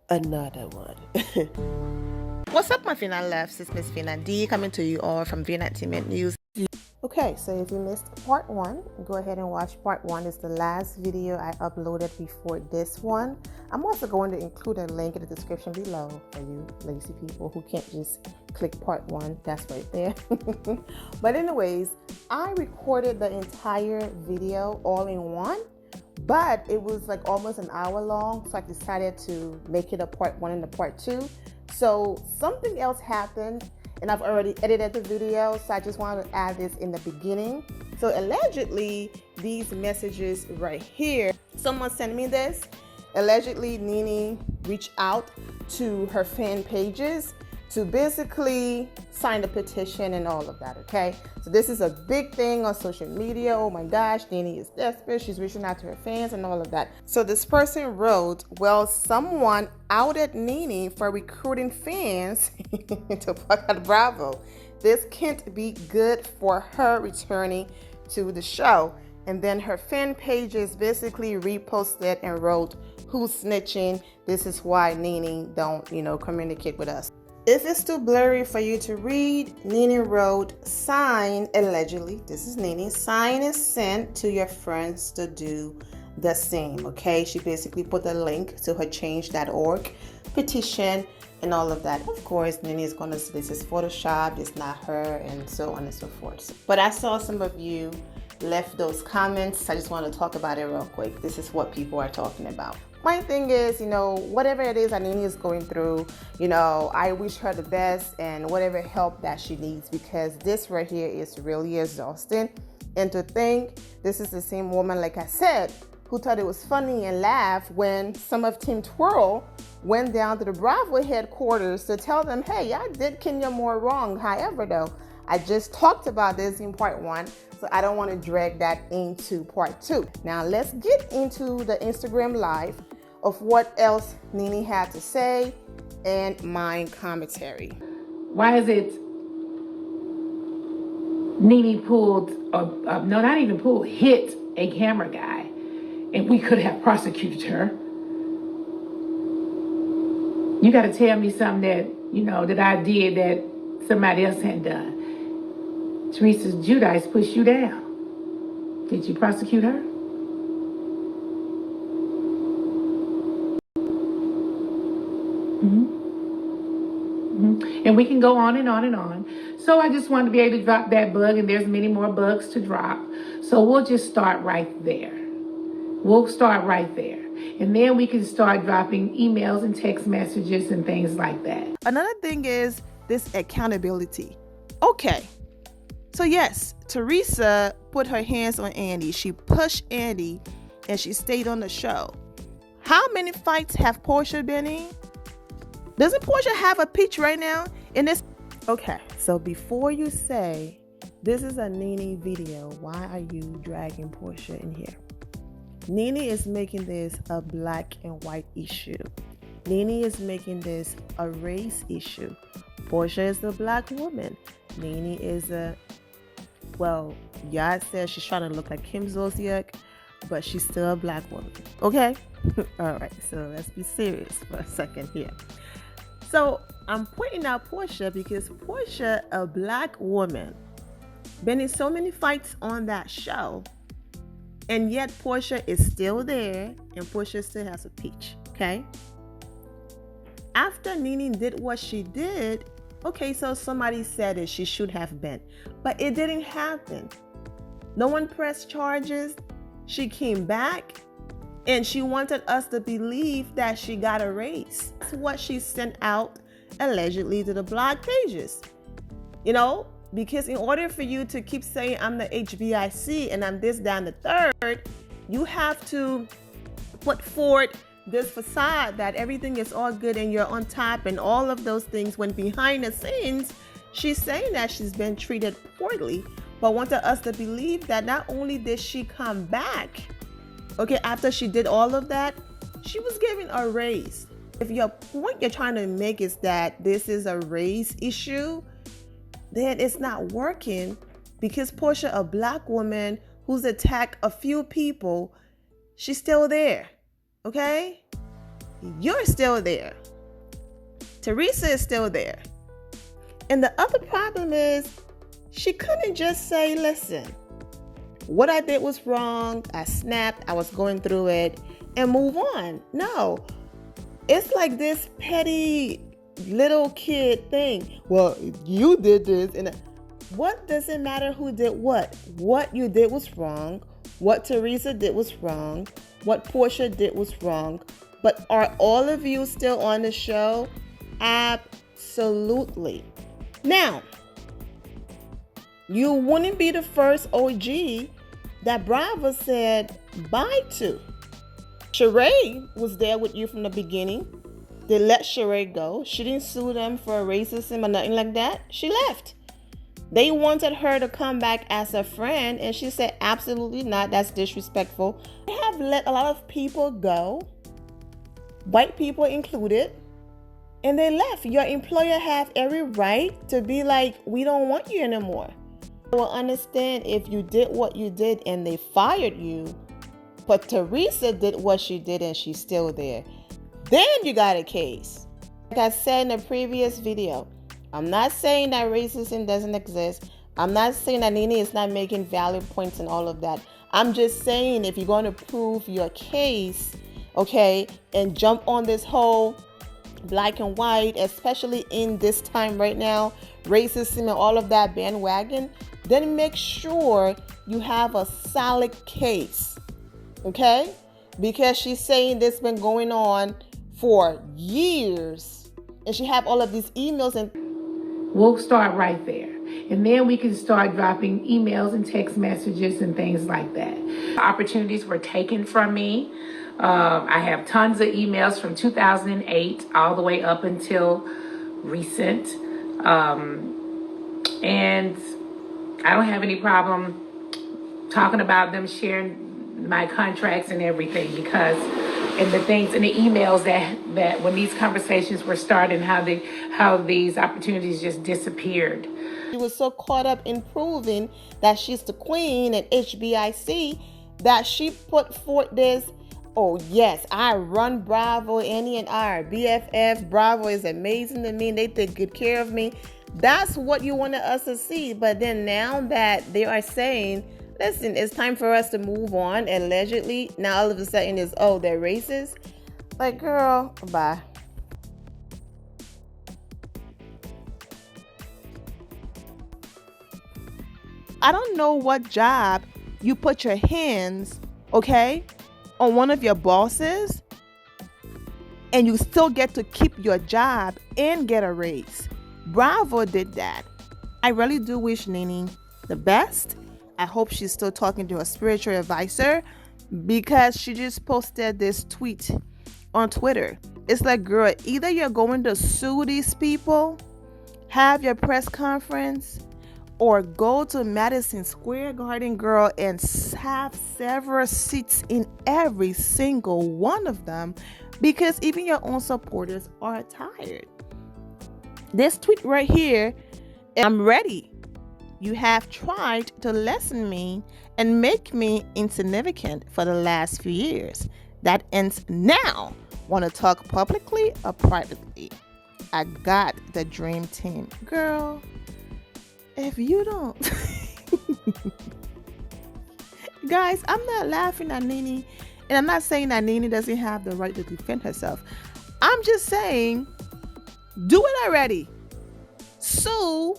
another one. What's up, my Fina loves? It's Miss Fina D coming to you all from Fina Entertainment News. Okay, so if you missed part 1, go ahead and watch part 1. It's the last video I uploaded before this one. I'm also going to include a link in the description below for you lazy people who can't just click part 1. That's right there. But anyways, I recorded the entire video all in one, but it was like almost an hour long, so I decided to make it a part 1 and a part 2. So something else happened, and I've already edited the video, so I just wanted to add this in the beginning. So allegedly, these messages right here, someone sent me this. Allegedly, Nene reached out to her fan pages to basically sign the petition and all of that, okay? So this is a big thing on social media. Oh my gosh, Nene is desperate. She's reaching out to her fans and all of that. So this person wrote, well, someone outed Nene for recruiting fans to fuck out Bravo. This can't be good for her returning to the show. And then her fan pages basically reposted and wrote, who's snitching? This is why Nene don't, communicate with us. If it's too blurry for you to read, Nene wrote, sign, allegedly, this is Nene, sign is sent to your friends to do the same, okay? She basically put a link to her change.org petition and all of that. Of course, Nene is going to say this is Photoshop, it's not her, and so on and so forth. But I saw some of you left those comments. I just want to talk about it real quick. This is what people are talking about. My thing is, whatever it is that Nene is going through, I wish her the best and whatever help that she needs, because this right here is really exhausting. And to think this is the same woman, like I said, who thought it was funny and laughed when some of Team Twirl went down to the Bravo headquarters to tell them, hey, I did Kenya Moore wrong. However, though, I just talked about this in part 1, so I don't want to drag that into part 2. Now let's get into the Instagram Live of what else Nene had to say and my commentary. Why is it Nene pulled, no, not even pulled, hit a camera guy, and we could have prosecuted her? You got to tell me something that, that I did that somebody else had done. Teresa Giudice pushed you down. Did you prosecute her? And we can go on and on and on. So I just wanted to be able to drop that bug, and there's many more bugs to drop. So we'll just start right there. We'll start right there. And then we can start dropping emails and text messages and things like that. Another thing is this accountability. Okay. So yes, Teresa put her hands on Andy. She pushed Andy and she stayed on the show. How many fights have Portia been in? Doesn't Portia have a pitch right now in this? Okay, so before you say this is a Nene video, why are you dragging Portia in here? Nene is making this a black and white issue. Nene is making this a race issue. Portia is a black woman. Nene is Yad says she's trying to look like Kim Zolciak, but she's still a black woman. Okay? All right, so let's be serious for a second here. So I'm pointing out Portia because Portia, a black woman, been in so many fights on that show, and yet Portia is still there, and Portia still has a peach, okay? After Nene did what she did, okay, so somebody said it, she should have been, but it didn't happen. No one pressed charges. She came back, and she wanted us to believe that she got a raise. That's what she sent out allegedly to the blog pages. Because in order for you to keep saying I'm the HBIC and I'm this, down the third, you have to put forward this facade that everything is all good and you're on top and all of those things, when behind the scenes, she's saying that she's been treated poorly, but wanted us to believe that not only did she come back, okay, after she did all of that, she was given a raise. If your point you're trying to make is that this is a race issue, then it's not working, because Portia, a black woman who's attacked a few people, she's still there, okay? You're still there. Teresa is still there. And the other problem is she couldn't just say, listen, what I did was wrong. I snapped. I was going through it and move on. No, it's like this petty little kid thing. Well, you did this. And what does it matter who did what? What you did was wrong. What Teresa did was wrong. What Portia did was wrong. But are all of you still on the show? Absolutely. Now, you wouldn't be the first OG that Bravo said bye to. Sheree was there with you from the beginning. They let Sheree go. She didn't sue them for racism or nothing like that. She left. They wanted her to come back as a friend, and she said, absolutely not. That's disrespectful. They have let a lot of people go, white people included, and they left. Your employer have every right to be like, we don't want you anymore. I will understand if you did what you did and they fired you, but Teresa did what she did and she's still there. Then you got a case. Like I said in the previous video, I'm not saying that racism doesn't exist. I'm not saying that Nene is not making valid points and all of that. I'm just saying if you're going to prove your case, okay, and jump on this whole black and white, especially in this time right now, racism and all of that bandwagon, then make sure you have a solid case, okay? Because she's saying this has been going on for years, and she have all of these emails, and we'll start right there. And then we can start dropping emails and text messages and things like that. Opportunities were taken from me. I have tons of emails from 2008 all the way up until recent. And I don't have any problem talking about them, sharing my contracts and everything, because and the things and the emails that when these conversations were started, how these opportunities just disappeared. She was so caught up in proving that she's the queen and HBIC that she put forth this, oh yes, I run Bravo, Annie and I are BFF. Bravo is amazing to me and they take good care of me. That's what you wanted us to see. But then now that they are saying, listen, it's time for us to move on, allegedly, now all of a sudden it's, oh, they're racist. Like, girl, bye. I don't know what job you put your hands, okay, on one of your bosses and you still get to keep your job and get a raise. Bravo did that. I really do wish Nene the best. I hope she's still talking to her spiritual advisor, because she just posted this tweet on Twitter. It's like, girl, either you're going to sue these people, have your press conference, or go to Madison Square Garden, girl, and have several seats in every single one of them, because even your own supporters are tired. This tweet right here, I'm ready. You have tried to lessen me and make me insignificant for the last few years. That ends now. Want to talk publicly or privately? I got the dream team. Girl, if you don't... Guys, I'm not laughing at Nene, and I'm not saying that Nene doesn't have the right to defend herself. I'm just saying, do it already. Sue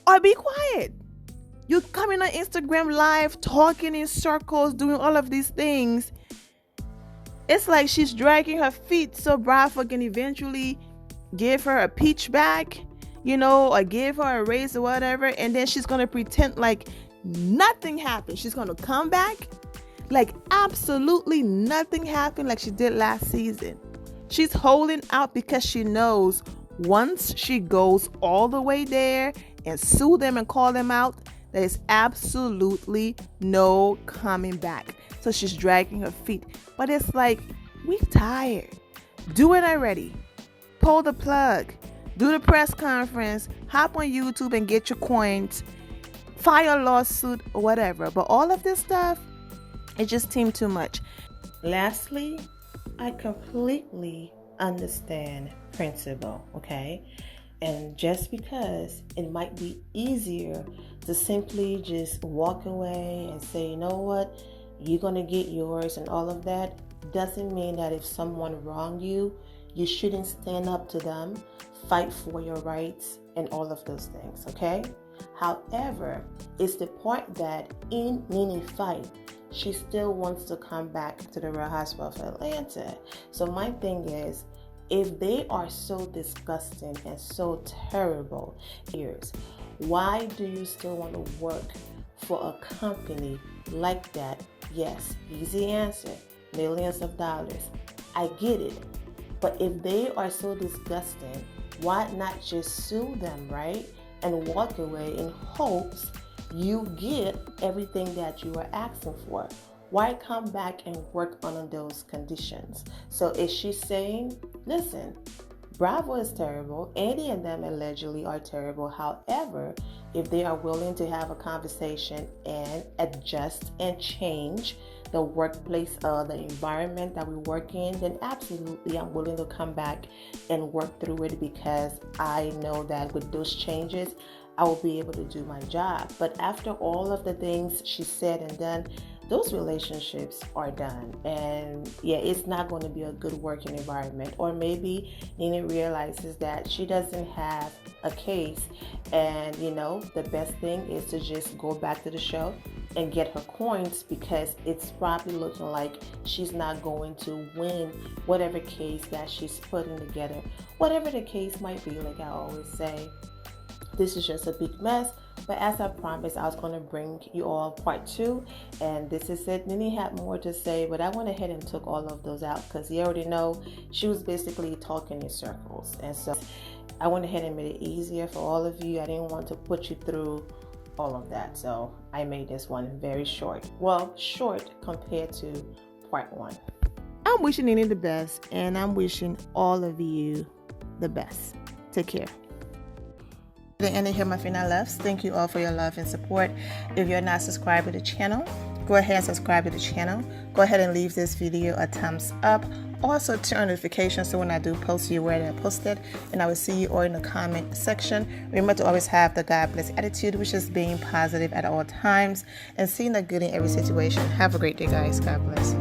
or be quiet. You coming on Instagram live, talking in circles, doing all of these things. It's like she's dragging her feet so Bravo can eventually give her a peach back, you know, or give her a raise or whatever. And then she's going to pretend like nothing happened. She's going to come back like absolutely nothing happened, like she did last season. She's holding out because she knows once she goes all the way there and sue them and call them out, there's absolutely no coming back. So she's dragging her feet. But it's like, we're tired. Do it already. Pull the plug. Do the press conference. Hop on YouTube and get your coins. File a lawsuit or whatever. But all of this stuff, it just seemed too much. Lastly, I completely understand principle, okay? And just because it might be easier to simply just walk away and say, you know what, you're going to get yours and all of that, doesn't mean that if someone wronged you, you shouldn't stand up to them, fight for your rights, and all of those things, okay? However, it's the point that in Nene fight, she still wants to come back to the Real Housewives of Atlanta. So my thing is, if they are so disgusting and so terrible, why do you still want to work for a company like that? Yes, easy answer, millions of dollars. I get it. But if they are so disgusting, why not just sue them, right? And walk away in hopes you get everything that you are asking for. Why come back and work under those conditions? So is she saying, listen, Bravo is terrible, Andy and them allegedly are terrible. However, if they are willing to have a conversation and adjust and change the workplace, the environment that we work in, then absolutely I'm willing to come back and work through it, because I know that with those changes, I will be able to do my job. But after all of the things she said and done, those relationships are done. And yeah, it's not going to be a good working environment. Or maybe Nene realizes that she doesn't have a case, and the best thing is to just go back to the show and get her coins, because it's probably looking like she's not going to win whatever case that she's putting together. Whatever the case might be, like I always say, this is just a big mess. But as I promised, I was going to bring you all part 2, and this is it. Nene had more to say, but I went ahead and took all of those out because you already know she was basically talking in circles. And so I went ahead and made it easier for all of you. I didn't want to put you through all of that, so I made this one very short. Well, short compared to part 1. I'm wishing Nene the best, and I'm wishing all of you the best. Take care. The end of here, my final loves. Thank you all for your love and support. If you're not subscribed to the channel, go ahead and subscribe to the channel. Go ahead and leave this video a thumbs up. Also turn on notifications so when I do post, you're aware that I posted. And I will see you all in the comment section. Remember to always have the God bless attitude, which is being positive at all times and seeing the good in every situation. Have a great day, guys. God bless.